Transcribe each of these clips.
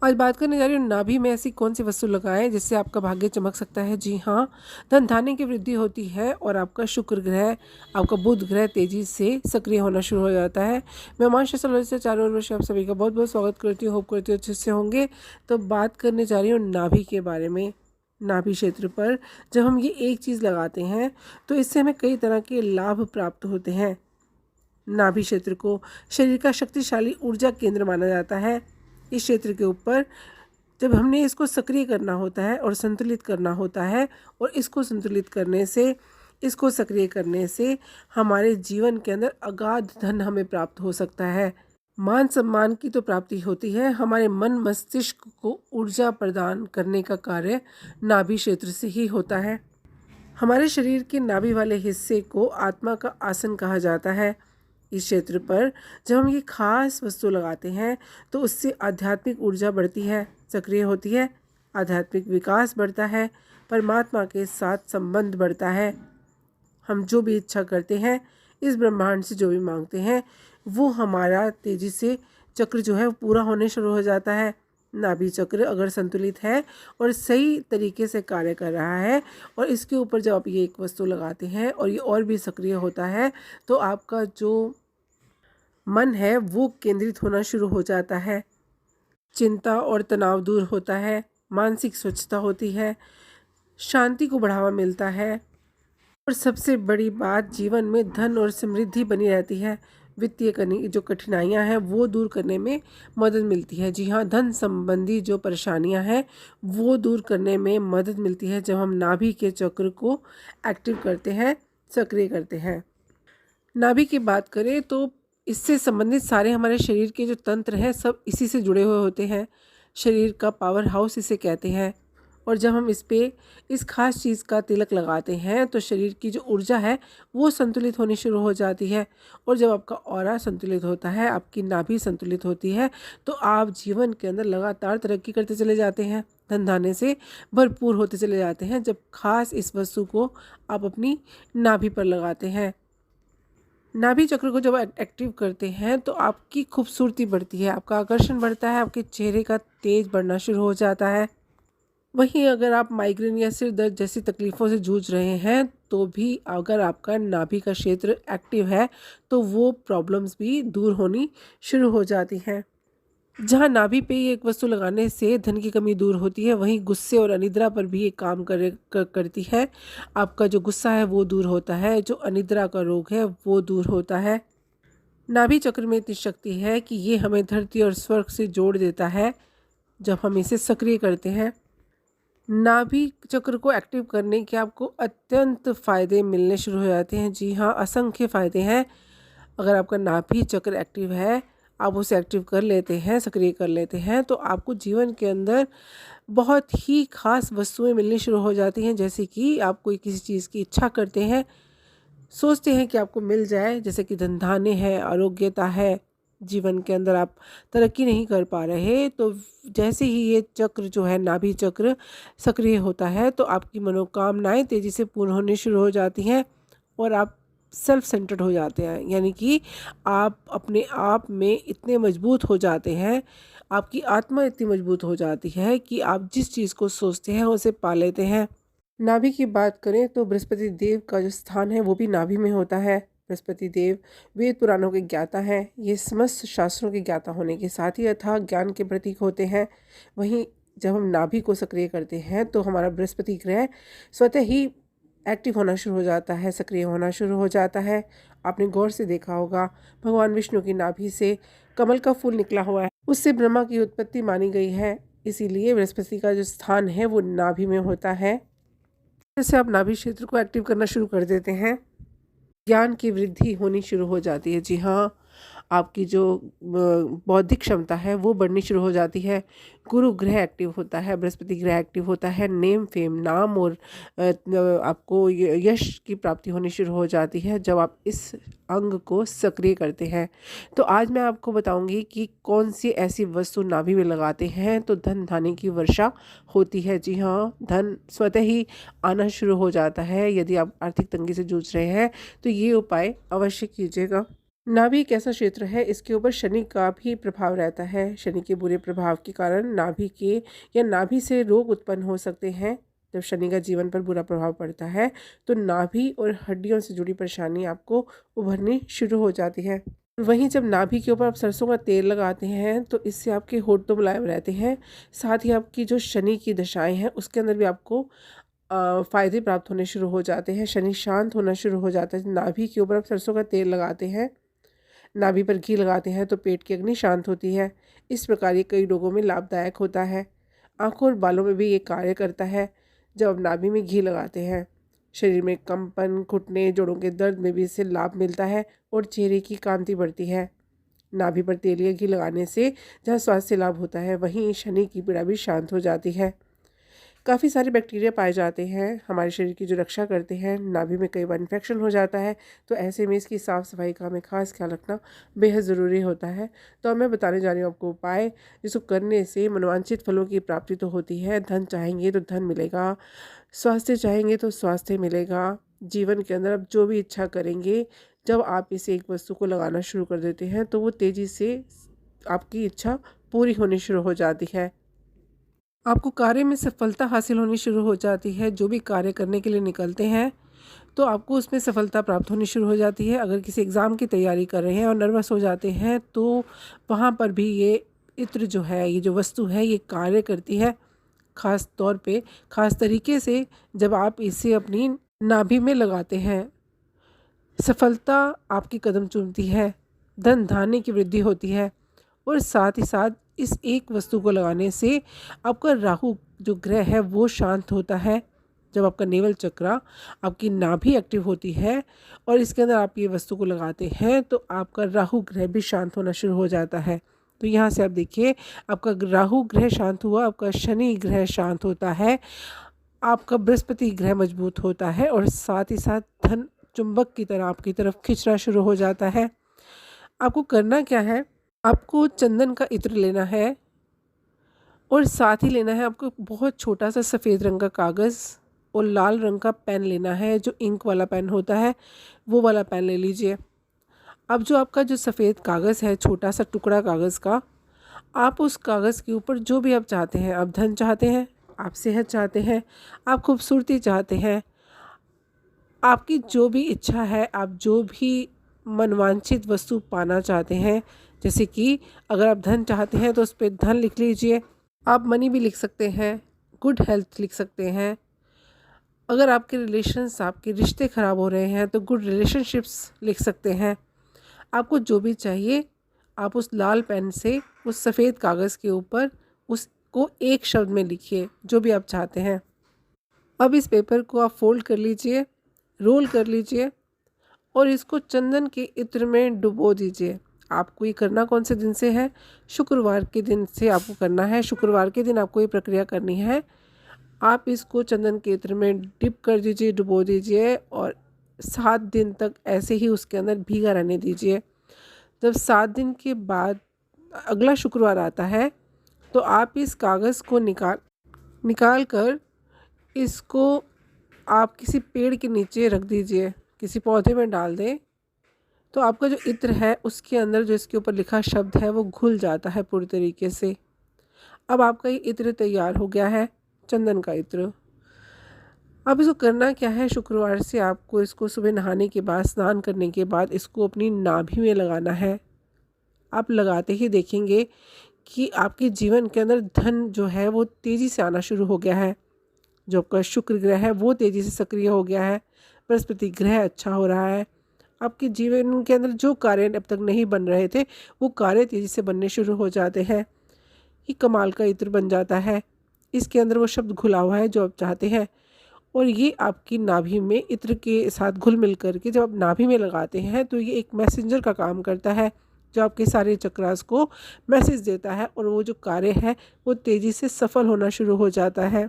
आज बात करने जा रही हूँ नाभि में ऐसी कौन सी वस्तु लगाएं जिससे आपका भाग्य चमक सकता है। जी हाँ, धन धान्य की वृद्धि होती है और आपका शुक्र ग्रह, आपका बुध ग्रह तेजी से सक्रिय होना शुरू हो जाता है। मैं उमांशु से चारों ओर से आप सभी का बहुत बहुत स्वागत करती हूँ। होप करती हूँ अच्छे से होंगे। तो बात करने जा रही हूँ नाभि के बारे में। नाभि क्षेत्र पर जब हम ये एक चीज़ लगाते हैं तो इससे हमें कई तरह के लाभ प्राप्त होते हैं। नाभि क्षेत्र को शरीर का शक्तिशाली ऊर्जा केंद्र माना जाता है। इस क्षेत्र के ऊपर जब हमने इसको सक्रिय करना होता है और संतुलित करना होता है, और इसको संतुलित करने से, इसको सक्रिय करने से हमारे जीवन के अंदर अगाध धन हमें प्राप्त हो सकता है। मान सम्मान की तो प्राप्ति होती है, हमारे मन मस्तिष्क को ऊर्जा प्रदान करने का कार्य नाभि क्षेत्र से ही होता है। हमारे शरीर के नाभि वाले हिस्से को आत्मा का आसन कहा जाता है। इस क्षेत्र पर जब हम ये खास वस्तु लगाते हैं तो उससे आध्यात्मिक ऊर्जा बढ़ती है, सक्रिय होती है, आध्यात्मिक विकास बढ़ता है, परमात्मा के साथ संबंध बढ़ता है। हम जो भी इच्छा करते हैं, इस ब्रह्मांड से जो भी मांगते हैं, वो हमारा तेजी से चक्र जो है वो पूरा होने शुरू हो जाता है। नाभि चक्र अगर संतुलित है और सही तरीके से कार्य कर रहा है, और इसके ऊपर जब आप ये एक वस्तु लगाते हैं और ये और भी सक्रिय होता है, तो आपका जो मन है वो केंद्रित होना शुरू हो जाता है। चिंता और तनाव दूर होता है, मानसिक स्वच्छता होती है, शांति को बढ़ावा मिलता है, और सबसे बड़ी बात, जीवन में धन और समृद्धि बनी रहती है। वित्तीय करने की जो कठिनाइयां हैं वो दूर करने में मदद मिलती है। जी हाँ, धन संबंधी जो परेशानियां हैं वो दूर करने में मदद मिलती है जब हम नाभि के चक्र को एक्टिव करते हैं, सक्रिय करते हैं। नाभि की बात करें तो इससे संबंधित सारे हमारे शरीर के जो तंत्र हैं सब इसी से जुड़े हुए होते हैं। शरीर का पावर हाउस इसे कहते हैं। और जब हम इस पे इस खास चीज़ का तिलक लगाते हैं तो शरीर की जो ऊर्जा है वो संतुलित होनी शुरू हो जाती है। और जब आपका ऑरा संतुलित होता है, आपकी नाभि संतुलित होती है, तो आप जीवन के अंदर लगातार तरक्की करते चले जाते हैं, धन धान्य से भरपूर होते चले जाते हैं, जब खास इस वस्तु को आप अपनी नाभि पर लगाते हैं। नाभि चक्र को जब एक्टिव करते हैं तो आपकी खूबसूरती बढ़ती है, आपका आकर्षण बढ़ता है, आपके चेहरे का तेज बढ़ना शुरू हो जाता है। वहीं अगर आप माइग्रेन या सिर दर्द जैसी तकलीफ़ों से जूझ रहे हैं तो भी अगर आपका नाभि का क्षेत्र एक्टिव है तो वो प्रॉब्लम्स भी दूर होनी शुरू हो जाती हैं। जहाँ नाभि पे ये एक वस्तु लगाने से धन की कमी दूर होती है, वहीं गुस्से और अनिद्रा पर भी ये काम करती है। आपका जो गुस्सा है वो दूर होता है, जो अनिद्रा का रोग है वो दूर होता है। नाभि चक्र में इतनी शक्ति है कि ये हमें धरती और स्वर्ग से जोड़ देता है जब हम इसे सक्रिय करते हैं। नाभि चक्र को एक्टिव करने के आपको अत्यंत फ़ायदे मिलने शुरू हो जाते हैं। जी हाँ, असंख्य फ़ायदे हैं। अगर आपका नाभि चक्र एक्टिव है, आप उसे एक्टिव कर लेते हैं, सक्रिय कर लेते हैं, तो आपको जीवन के अंदर बहुत ही खास वस्तुएं मिलनी शुरू हो जाती हैं। जैसे कि आप कोई किसी चीज़ की इच्छा करते हैं, सोचते हैं कि आपको मिल जाए, जैसे कि धन धान्य है, आरोग्यता है, जीवन के अंदर आप तरक्की नहीं कर पा रहे, तो जैसे ही ये चक्र जो है नाभि चक्र सक्रिय होता है तो आपकी मनोकामनाएं तेज़ी से पूर्ण होने शुरू हो जाती हैं और आप सेल्फ सेंटर्ड हो जाते हैं। यानी कि आप अपने आप में इतने मजबूत हो जाते हैं, आपकी आत्मा इतनी मजबूत हो जाती है कि आप जिस चीज़ को सोचते हैं उसे पा लेते हैं। नाभि की बात करें तो बृहस्पति देव का जो स्थान है वो भी नाभि में होता है। बृहस्पति देव वेद पुराणों के ज्ञाता हैं। ये समस्त शास्त्रों के ज्ञाता होने के साथ ही अथाह ज्ञान के प्रतीक होते हैं। वहीं जब हम नाभि को सक्रिय करते हैं तो हमारा बृहस्पति ग्रह स्वतः ही एक्टिव होना शुरू हो जाता है, सक्रिय होना शुरू हो जाता है। आपने गौर से देखा होगा, भगवान विष्णु की नाभि से कमल का फूल निकला हुआ है, उससे ब्रह्मा की उत्पत्ति मानी गई है। इसीलिए बृहस्पति का जो स्थान है वो नाभि में होता है। जैसे आप नाभि क्षेत्र को एक्टिव करना शुरू कर देते हैं, ज्ञान की वृद्धि होनी शुरू हो जाती है। जी हाँ, आपकी जो बौद्धिक क्षमता है वो बढ़नी शुरू हो जाती है। गुरु ग्रह एक्टिव होता है, बृहस्पति ग्रह एक्टिव होता है, नेम फेम नाम और आपको यश की प्राप्ति होनी शुरू हो जाती है जब आप इस अंग को सक्रिय करते हैं। तो आज मैं आपको बताऊंगी कि कौन सी ऐसी वस्तु नाभि में लगाते हैं तो धन धान्य की वर्षा होती है। जी हाँ, धन स्वतः ही आना शुरू हो जाता है। यदि आप आर्थिक तंगी से जूझ रहे हैं तो ये उपाय अवश्य कीजिएगा। नाभि एक ऐसा क्षेत्र है, इसके ऊपर शनि का भी प्रभाव रहता है। शनि के बुरे प्रभाव के कारण नाभि के या नाभि से रोग उत्पन्न हो सकते हैं। जब शनि का जीवन पर बुरा प्रभाव पड़ता है तो नाभि और हड्डियों से जुड़ी परेशानी आपको उभरनी शुरू हो जाती है। वहीं जब नाभि के ऊपर आप सरसों का तेल लगाते हैं तो इससे आपके होंठ तो मुलायम रहते हैं, साथ ही आपकी जो शनि की दशाएं हैं उसके अंदर भी आपको फ़ायदे प्राप्त होने शुरू हो जाते हैं। शनि शांत होना शुरू हो जाता है। नाभि के ऊपर आप सरसों का तेल लगाते हैं, नाभि पर घी लगाते हैं तो पेट की अग्नि शांत होती है। इस प्रकार ये कई रोगों में लाभदायक होता है। आँखों और बालों में भी ये कार्य करता है। जब आप नाभि में घी लगाते हैं, शरीर में कंपन, घुटने, जोड़ों के दर्द में भी इससे लाभ मिलता है और चेहरे की कांति बढ़ती है। नाभि पर तेल या घी लगाने से जहाँ स्वास्थ्य लाभ होता है, वहीं शनि की पीड़ा भी शांत हो जाती है। काफ़ी सारे बैक्टीरिया पाए जाते हैं हमारे शरीर की जो रक्षा करते हैं। नाभि में कई बार इन्फेक्शन हो जाता है, तो ऐसे में इसकी साफ़ सफाई का हमें खास ख्याल रखना बेहद ज़रूरी होता है। तो अब मैं बताने जा रही हूँ आपको उपाय, जिसको करने से मनोवांछित फलों की प्राप्ति तो होती है। धन चाहेंगे तो धन मिलेगा, स्वास्थ्य चाहेंगे तो स्वास्थ्य मिलेगा। जीवन के अंदर आप जो भी इच्छा करेंगे, जब आप इस एक वस्तु को लगाना शुरू कर देते हैं तो वो तेज़ी से आपकी इच्छा पूरी होनी शुरू हो जाती है। आपको कार्य में सफलता हासिल होनी शुरू हो जाती है। जो भी कार्य करने के लिए निकलते हैं तो आपको उसमें सफलता प्राप्त होनी शुरू हो जाती है। अगर किसी एग्ज़ाम की तैयारी कर रहे हैं और नर्वस हो जाते हैं तो वहाँ पर भी ये इत्र जो है, ये जो वस्तु है, ये कार्य करती है। ख़ास तौर पे, ख़ास तरीके से जब आप इसे अपनी नाभि में लगाते हैं, सफलता आपकी कदम चूमती है, धन धान्य की वृद्धि होती है। और साथ ही साथ इस एक वस्तु को लगाने से आपका राहु जो ग्रह है वो शांत होता है। जब आपका नेवल चक्रा, आपकी नाभि एक्टिव होती है और इसके अंदर आप ये वस्तु को लगाते हैं तो आपका राहु ग्रह भी शांत होना शुरू हो जाता है। तो यहाँ से आप देखिए, आपका राहु ग्रह शांत हुआ, आपका शनि ग्रह शांत होता है, आपका बृहस्पति ग्रह मजबूत होता है और साथ ही साथ धन चुंबक की तरह आपकी तरफ खींचना शुरू हो जाता है। आपको करना क्या है, आपको चंदन का इत्र लेना है और साथ ही लेना है आपको बहुत छोटा सा सफ़ेद रंग का कागज़ और लाल रंग का पेन लेना है। जो इंक वाला पेन होता है वो वाला पेन ले लीजिए। अब जो आपका जो सफ़ेद कागज़ है, छोटा सा टुकड़ा कागज़ का, आप उस कागज़ के ऊपर जो भी आप चाहते हैं, आप धन चाहते हैं, आप सेहत चाहते हैं, आप खूबसूरती चाहते हैं, आपकी जो भी इच्छा है, आप जो भी मनवांछित वस्तु पाना चाहते हैं, जैसे कि अगर आप धन चाहते हैं तो उस पर धन लिख लीजिए। आप मनी भी लिख सकते हैं, गुड हेल्थ लिख सकते हैं। अगर आपके रिलेशंस, आपके रिश्ते ख़राब हो रहे हैं तो गुड रिलेशनशिप्स लिख सकते हैं। आपको जो भी चाहिए आप उस लाल पेन से उस सफ़ेद कागज़ के ऊपर उसको एक शब्द में लिखिए, जो भी आप चाहते हैं। अब इस पेपर को आप फोल्ड कर लीजिए, रोल कर लीजिए और इसको चंदन के इत्र में डुबो दीजिए। आपको ये करना कौन से दिन से है? शुक्रवार के दिन से आपको करना है। शुक्रवार के दिन आपको ये प्रक्रिया करनी है। आप इसको चंदन के इत्र में डिप कर दीजिए, डुबो दीजिए और 7 दिन तक ऐसे ही उसके अंदर भीगा रहने दीजिए। जब 7 दिन के बाद अगला शुक्रवार आता है तो आप इस कागज़ को निकाल कर इसको आप किसी पेड़ के नीचे रख दीजिए, किसी पौधे में डाल दें। तो आपका जो इत्र है उसके अंदर जो इसके ऊपर लिखा शब्द है वो घुल जाता है पूरी तरीके से। अब आपका ये इत्र तैयार हो गया है, चंदन का इत्र। अब इसको करना क्या है, शुक्रवार से आपको इसको सुबह नहाने के बाद, स्नान करने के बाद इसको अपनी नाभि में लगाना है। आप लगाते ही देखेंगे कि आपके जीवन के अंदर धन जो है वो तेज़ी से आना शुरू हो गया है। जो आपका शुक्र ग्रह है वो तेज़ी से सक्रिय हो गया है, बृहस्पति ग्रह अच्छा हो रहा है। आपके जीवन के अंदर जो कार्य अब तक नहीं बन रहे थे वो कार्य तेज़ी से बनने शुरू हो जाते हैं। ये कमाल का इत्र बन जाता है। इसके अंदर वो शब्द घुला हुआ है जो आप चाहते हैं और ये आपकी नाभि में इत्र के साथ घुल मिल कर के जब आप नाभि में लगाते हैं तो ये एक मैसेंजर का काम करता है, जो आपके सारे चक्रास को मैसेज देता है और वो जो कार्य है वो तेज़ी से सफल होना शुरू हो जाता है।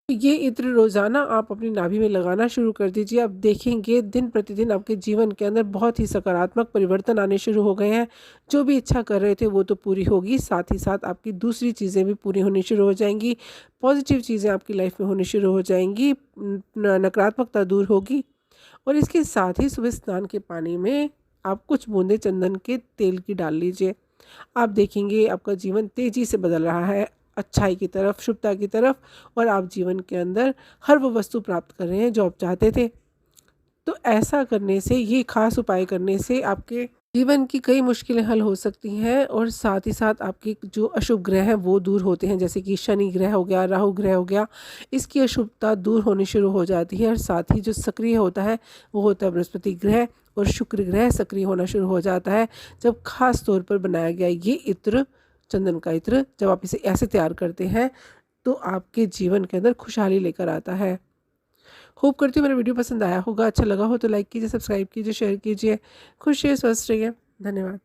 ये इत्र रोज़ाना आप अपनी नाभि में लगाना शुरू कर दीजिए। आप देखेंगे दिन प्रतिदिन आपके जीवन के अंदर बहुत ही सकारात्मक परिवर्तन आने शुरू हो गए हैं। जो भी इच्छा कर रहे थे वो तो पूरी होगी, साथ ही साथ आपकी दूसरी चीज़ें भी पूरी होनी शुरू हो जाएंगी। पॉजिटिव चीज़ें आपकी लाइफ में होनी शुरू हो जाएंगी, नकारात्मकता दूर होगी। और इसके साथ ही सुबह स्नान के पानी में आप कुछ बूंदे चंदन के तेल की डाल लीजिए। आप देखेंगे आपका जीवन तेज़ी से बदल रहा है अच्छाई की तरफ, शुभता की तरफ, और आप जीवन के अंदर हर वो वस्तु प्राप्त कर रहे हैं जो आप चाहते थे। तो ऐसा करने से, ये खास उपाय करने से आपके जीवन की कई मुश्किलें हल हो सकती हैं, और साथ ही साथ आपके जो अशुभ ग्रह हैं वो दूर होते हैं, जैसे कि शनि ग्रह हो गया, राहु ग्रह हो गया, इसकी अशुभता दूर होनी शुरू हो जाती है। और साथ ही जो सक्रिय होता है वो होता है बृहस्पति ग्रह, और शुक्र ग्रह सक्रिय होना शुरू हो जाता है जब खास तौर पर बनाया गया ये इत्र, चंदन का इत्र, जब आप इसे ऐसे तैयार करते हैं तो आपके जीवन के अंदर खुशहाली लेकर आता है। होप करती हूँ मेरा वीडियो पसंद आया होगा, अच्छा लगा हो तो लाइक कीजिए, सब्सक्राइब कीजिए, शेयर कीजिए। खुश रहिए, स्वस्थ रहिए। धन्यवाद।